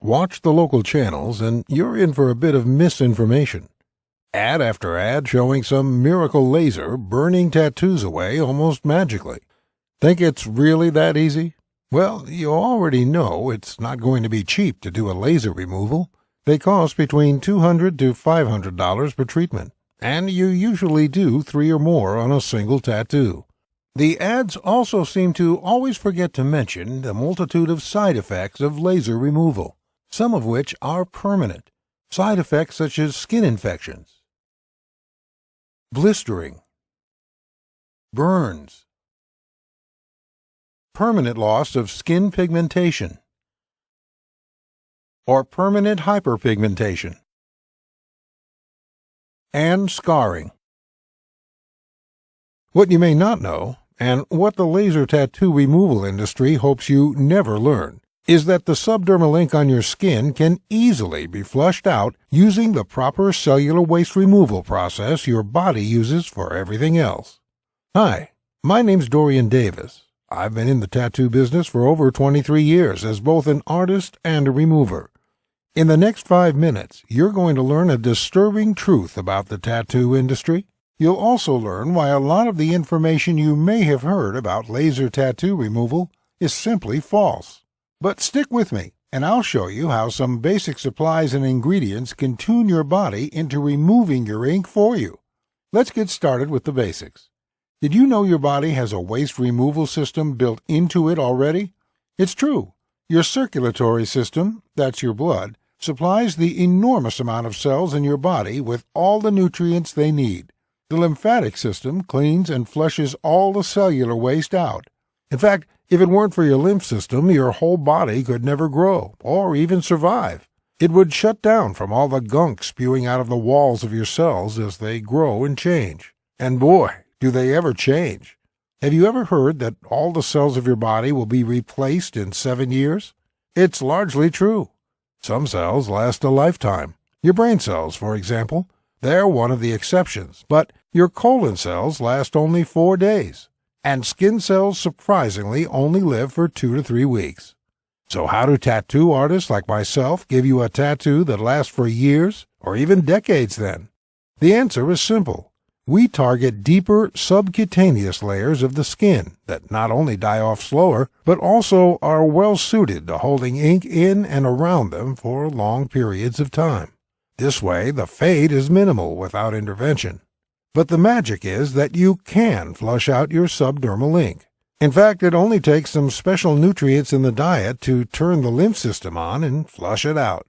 Watch the local channels and you're in for a bit of misinformation. Ad after ad showing some miracle laser burning tattoos away almost magically. Think it's really that easy? Well, you already know it's not going to be cheap to do a laser removal. They cost between $200 to $500 per treatment, and you usually do 3 or more on a single tattoo. The ads also seem to always forget to mention the multitude of side effects of laser removal, some of which are permanent. Side effects such as skin infections, blistering, burns, permanent loss of skin pigmentation, or permanent hyperpigmentation, and scarring. What you may not know, and what the laser tattoo removal industry hopes you never learn, is that the subdermal ink on your skin can easily be flushed out using the proper cellular waste removal process your body uses for everything else. Hi, my name's Dorian Davis. I've been in the tattoo business for over 23 years as both an artist and a remover. In the next 5 minutes, you're going to learn a disturbing truth about the tattoo industry. You'll also learn why a lot of the information you may have heard about laser tattoo removal is simply false. But stick with me, and I'll show you how some basic supplies and ingredients can tune your body into removing your ink for you. Let's get started with the basics. Did you know your body has a waste removal system built into it already? It's true. Your circulatory system, that's your blood, supplies the enormous amount of cells in your body with all the nutrients they need. The lymphatic system cleans and flushes all the cellular waste out. In fact, if it weren't for your lymph system, your whole body could never grow or even survive. It would shut down from all the gunk spewing out of the walls of your cells as they grow and change. And boy, do they ever change. Have you ever heard that all the cells of your body will be replaced in 7 years? It's largely true. Some cells last a lifetime. Your brain cells, for example, they're one of the exceptions, but your colon cells last only 4 days, and skin cells surprisingly only live for 2 to 3 weeks. So how do tattoo artists like myself give you a tattoo that lasts for years or even decades then? The answer is simple. We target deeper subcutaneous layers of the skin that not only die off slower, but also are well suited to holding ink in and around them for long periods of time. This way, the fade is minimal without intervention. But the magic is that you can flush out your subdermal ink. In fact, it only takes some special nutrients in the diet to turn the lymph system on and flush it out.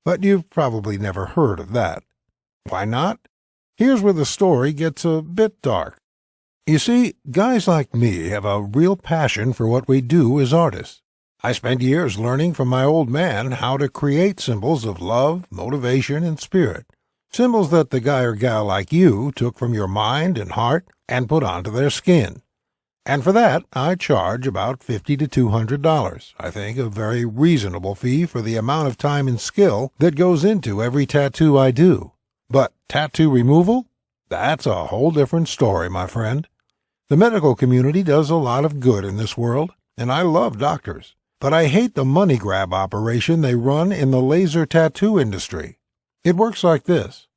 But you've probably never heard of that. Why not? Here's where the story gets a bit dark. You see, guys like me have a real passion for what we do as artists. I spent years learning from my old man how to create symbols of love, motivation, and spirit. Symbols that the guy or gal like you took from your mind and heart and put onto their skin. And for that, I charge about $50 to $200. I think a very reasonable fee for the amount of time and skill that goes into every tattoo I do. But tattoo removal? That's a whole different story, my friend. The medical community does a lot of good in this world, and I love doctors. But I hate the money grab operation they run in the laser tattoo industry. It works like this.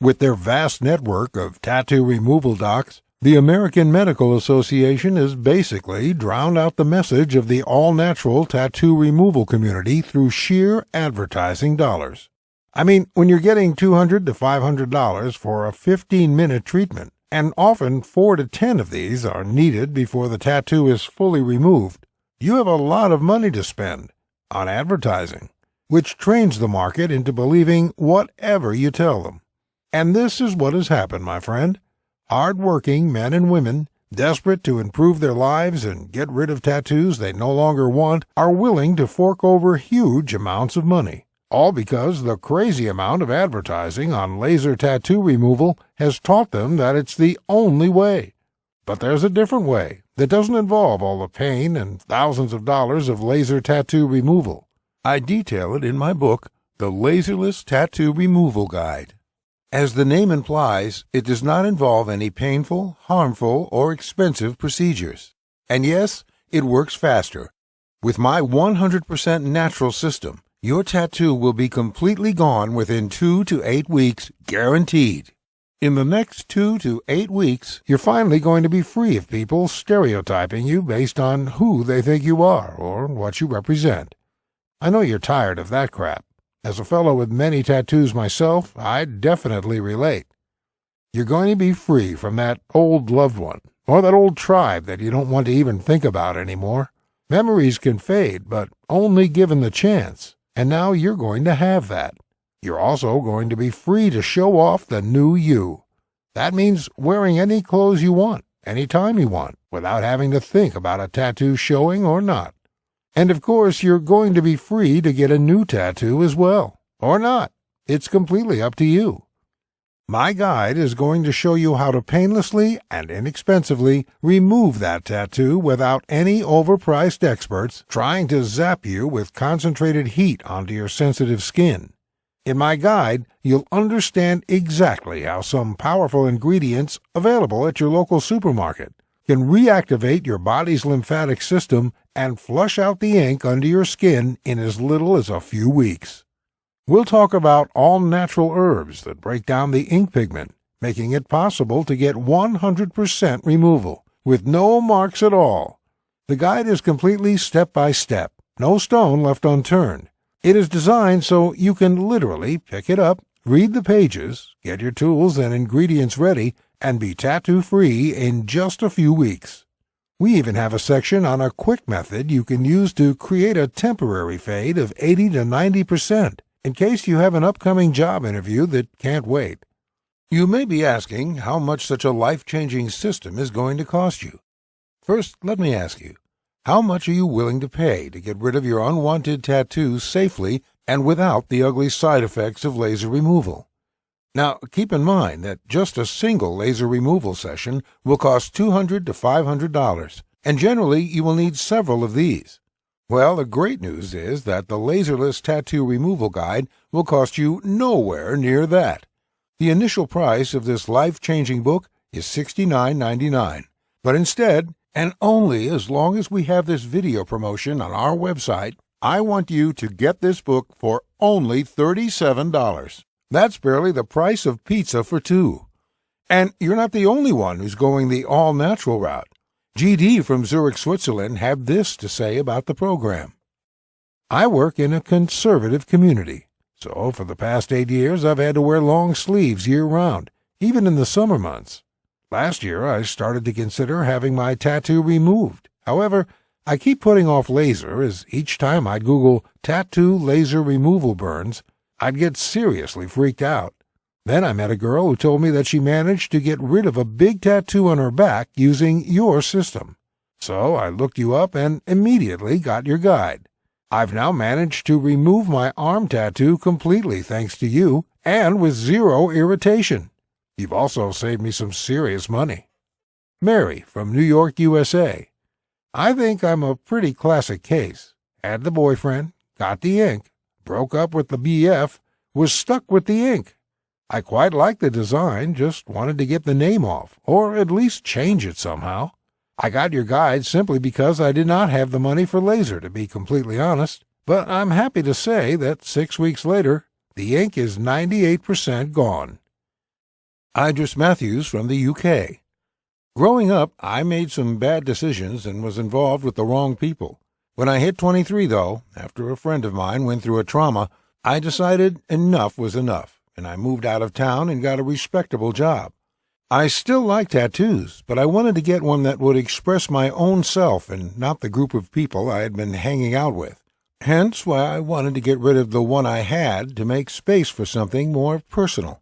With their vast network of tattoo removal docs, the American Medical Association has basically drowned out the message of the all-natural tattoo removal community through sheer advertising dollars. I mean, when you're getting $200 to $500 for a 15-minute treatment, and often 4 to 10 of these are needed before the tattoo is fully removed, you have a lot of money to spend on advertising, which trains the market into believing whatever you tell them. And this is what has happened, my friend. Hard-working men and women, desperate to improve their lives and get rid of tattoos they no longer want, are willing to fork over huge amounts of money. All because the crazy amount of advertising on laser tattoo removal has taught them that it's the only way. But there's a different way that doesn't involve all the pain and thousands of dollars of laser tattoo removal. I detail it in my book, The Laserless Tattoo Removal Guide. As the name implies, it does not involve any painful, harmful, or expensive procedures. And yes, it works faster. With my 100% natural system, Your tattoo will be completely gone within 2 to 8 weeks, guaranteed. In the next 2 to 8 weeks, you're finally going to be free of people stereotyping you based on who they think you are or what you represent. I know you're tired of that crap. As a fellow with many tattoos myself, I definitely relate. You're going to be free from that old loved one, or that old tribe that you don't want to even think about anymore. Memories can fade, but only given the chance, and now you're going to have that. You're also going to be free to show off the new you. That means wearing any clothes you want, anytime you want, without having to think about a tattoo showing or not. And of course, you're going to be free to get a new tattoo as well, or not. It's completely up to you. My guide is going to show you how to painlessly and inexpensively remove that tattoo without any overpriced experts trying to zap you with concentrated heat onto your sensitive skin. In my guide, you'll understand exactly how some powerful ingredients available at your local supermarket can reactivate your body's lymphatic system and flush out the ink under your skin in as little as a few weeks. We'll talk about all natural herbs that break down the ink pigment, making it possible to get 100% removal with no marks at all. The guide is completely step-by-step, no stone left unturned. It is designed so you can literally pick it up, read the pages, get your tools and ingredients ready, and be tattoo-free in just a few weeks. We even have a section on a quick method you can use to create a temporary fade of 80 to 90%, in case you have an upcoming job interview that can't wait. You may be asking how much such a life-changing system is going to cost you. First, let me ask you, how much are you willing to pay to get rid of your unwanted tattoos safely and without the ugly side effects of laser removal? Now, keep in mind that just a single laser removal session will cost $200 to $500, and generally you will need several of these. Well, the great news is that the Laserless Tattoo Removal Guide will cost you nowhere near that. The initial price of this life-changing book is $69.99, but instead, and only as long as we have this video promotion on our website, I want you to get this book for only $37. That's barely the price of pizza for two. And you're not the only one who's going the all-natural route. GD from Zurich, Switzerland had this to say about the program. I work in a conservative community, so for the past 8 years I've had to wear long sleeves year-round, even in the summer months. Last year I started to consider having my tattoo removed. However, I keep putting off laser, as each time I'd Google tattoo laser removal burns, I'd get seriously freaked out. Then I met a girl who told me that she managed to get rid of a big tattoo on her back using your system. So I looked you up and immediately got your guide. I've now managed to remove my arm tattoo completely thanks to you, and with zero irritation. You've also saved me some serious money. Mary from New York, USA. I think I'm a pretty classic case. Had the boyfriend, got the ink, broke up with the BF, was stuck with the ink. I quite liked the design, just wanted to get the name off, or at least change it somehow. I got your guide simply because I did not have the money for laser, to be completely honest, but I'm happy to say that 6 weeks later, the ink is 98% gone. Idris Matthews from the UK. Growing up, I made some bad decisions and was involved with the wrong people. When I hit 23, though, after a friend of mine went through a trauma, I decided enough was enough, and I moved out of town and got a respectable job. I still like tattoos, but I wanted to get one that would express my own self and not the group of people I had been hanging out with. Hence why I wanted to get rid of the one I had to make space for something more personal.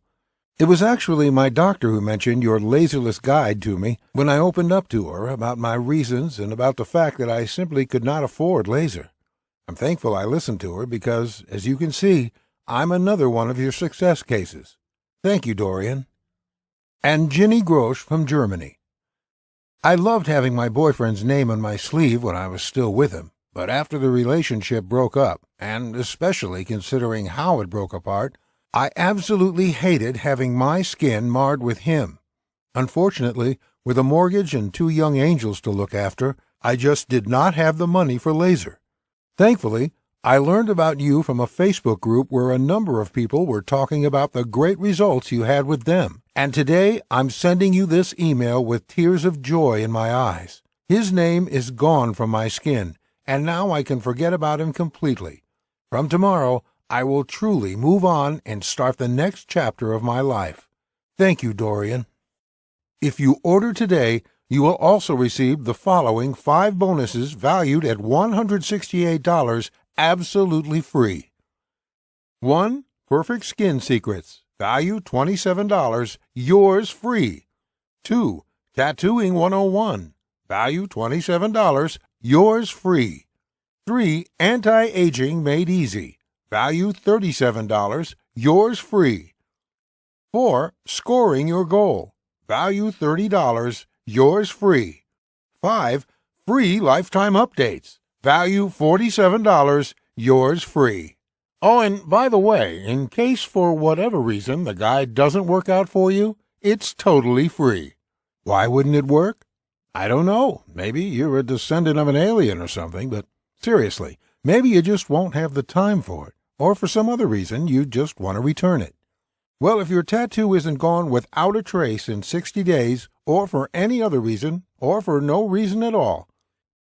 It was actually my doctor who mentioned your laserless guide to me when I opened up to her about my reasons and about the fact that I simply could not afford laser. I'm thankful I listened to her because, as you can see, I'm another one of your success cases. Thank you, Dorian. And Ginny Grosch from Germany. I loved having my boyfriend's name on my sleeve when I was still with him, but after the relationship broke up, and especially considering how it broke apart, I absolutely hated having my skin marred with him. Unfortunately, with a mortgage and 2 young angels to look after, I just did not have the money for laser. Thankfully, I learned about you from a Facebook group where a number of people were talking about the great results you had with them. And today I'm sending you this email with tears of joy in my eyes. His name is gone from my skin, and now I can forget about him completely. From tomorrow, I will truly move on and start the next chapter of my life. Thank you, Dorian. If you order today, you will also receive the following 5 bonuses valued at $168 absolutely free. 1. Perfect Skin Secrets, value $27, yours free. 2. Tattooing 101, value $27, yours free. 3. Anti-Aging Made Easy, value $37, yours free. 4. Scoring Your Goal, value $30, yours free. 5. Free Lifetime Updates, value $47, yours free. Oh, and by the way, in case for whatever reason the guide doesn't work out for you, it's totally free. Why wouldn't it work? I don't know. Maybe you're a descendant of an alien or something, but seriously, maybe you just won't have the time for it, or for some other reason you just want to return it. Well, if your tattoo isn't gone without a trace in 60 days, or for any other reason, or for no reason at all,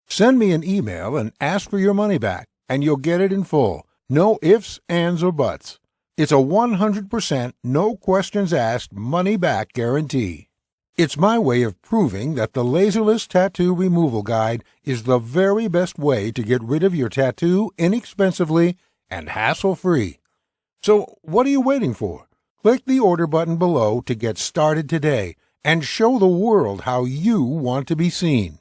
send me an email and ask for your money back, and you'll get it in full. No ifs, ands, or buts. It's a 100% no questions asked money back guarantee. It's my way of proving that the Laserless Tattoo Removal Guide is the very best way to get rid of your tattoo inexpensively and hassle-free. So what are you waiting for? Click the order button below to get started today and show the world how you want to be seen.